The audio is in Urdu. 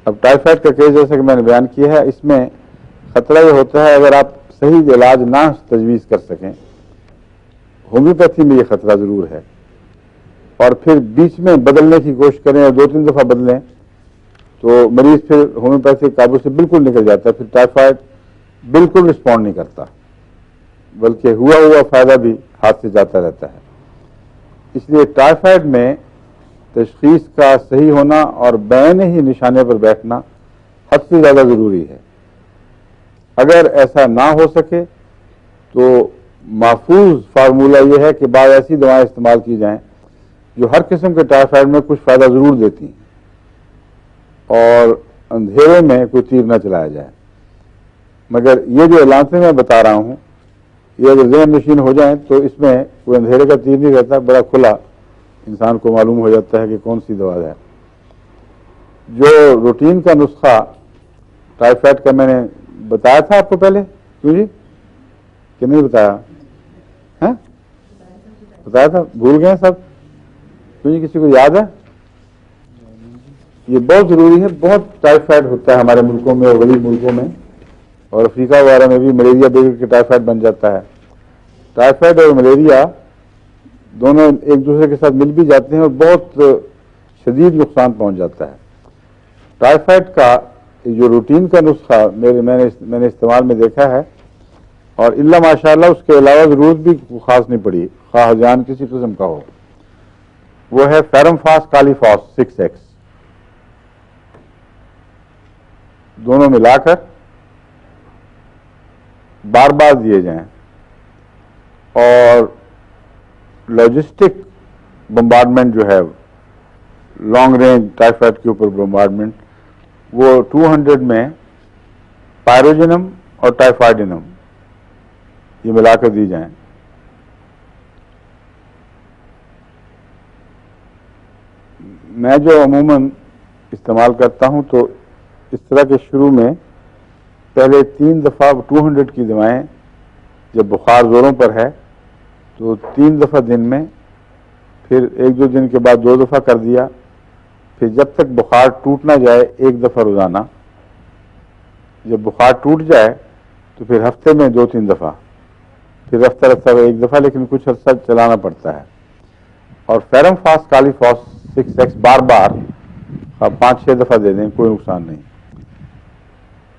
اب ٹائیفائڈ کا کیس جیسا کہ میں نے بیان کیا ہے، اس میں خطرہ یہ ہوتا ہے اگر آپ صحیح علاج نہ تجویز کر سکیں، ہومیوپیتھی میں یہ خطرہ ضرور ہے، اور پھر بیچ میں بدلنے کی کوشش کریں اور 2-3 دفعہ بدلیں تو مریض پھر ہومیوپیتھی قابو سے بالکل نکل جاتا ہے، پھر ٹائیفائڈ بالکل رسپونڈ نہیں کرتا، بلکہ ہوا فائدہ بھی ہاتھ سے جاتا رہتا ہے۔ اس لیے ٹائیفائڈ میں تشخیص کا صحیح ہونا اور بعین ہی نشانے پر بیٹھنا حد سے زیادہ ضروری ہے۔ اگر ایسا نہ ہو سکے تو محفوظ فارمولہ یہ ہے کہ بعض ایسی دوائیں استعمال کی جائیں جو ہر قسم کے ٹائیفائڈ میں کچھ فائدہ ضرور دیتی ہیں اور اندھیرے میں کوئی تیر نہ چلایا جائے۔ مگر یہ جو علامتیں میں بتا رہا ہوں یہ اگر ذہن نشین ہو جائیں تو اس میں کوئی اندھیرے کا تیر نہیں رہتا، بڑا کھلا انسان کو معلوم ہو جاتا ہے کہ کون سی دوا ہے۔ جو روٹین کا نسخہ ٹائیفائڈ کا میں نے بتایا تھا آپ کو پہلے، کیوں جی کہ نہیں بتایا؟ بتایا تھا، بھول گئے سب؟ کیوں جی کسی کو یاد ہے؟ یہ بہت ضروری ہے۔ بہت ٹائیفائڈ ہوتا ہے ہمارے ملکوں میں اور غریب ملکوں میں، اور افریقہ وغیرہ میں بھی ملیریا بگڑ کے ٹائیفائڈ بن جاتا ہے۔ ٹائیفائڈ اور ملیریا دونوں ایک دوسرے کے ساتھ مل بھی جاتے ہیں اور بہت شدید نقصان پہنچ جاتا ہے۔ ٹائیفائڈ کا جو روٹین کا نسخہ میں نے استعمال میں دیکھا ہے، اور الا ماشاء اللہ اس کے علاوہ ضرورت بھی خاص نہیں پڑی، خواہ جان کسی قسم کا ہو، وہ ہے فیرم فاس کالی فاس 6X، دونوں ملا کر بار بار دیے جائیں، اور لاجسٹک بمبارڈمنٹ جو ہے لانگ رینج ٹائیفائڈ کے اوپر بمبارڈمنٹ، وہ 200 میں پائروجنم اور ٹائیفائڈینم یہ ملا کر دی جائیں۔ میں جو عموماً استعمال کرتا ہوں تو اس طرح کے شروع میں پہلے 3 دفعہ 200 کی دوائیں، جب بخار زوروں پر ہے تو 3 دفعہ دن میں، پھر 1-2 دن کے بعد 2 دفعہ کر دیا، پھر جب تک بخار ٹوٹ نہ جائے 1 دفعہ روزانہ، جب بخار ٹوٹ جائے تو پھر ہفتے میں 2-3 دفعہ، پھر رفتہ 1 دفعہ، لیکن کچھ عرصہ چلانا پڑتا ہے۔ اور فیرم فاس کالی فاس 6X بار بار 5-6 دفعہ دے دیں، کوئی نقصان نہیں۔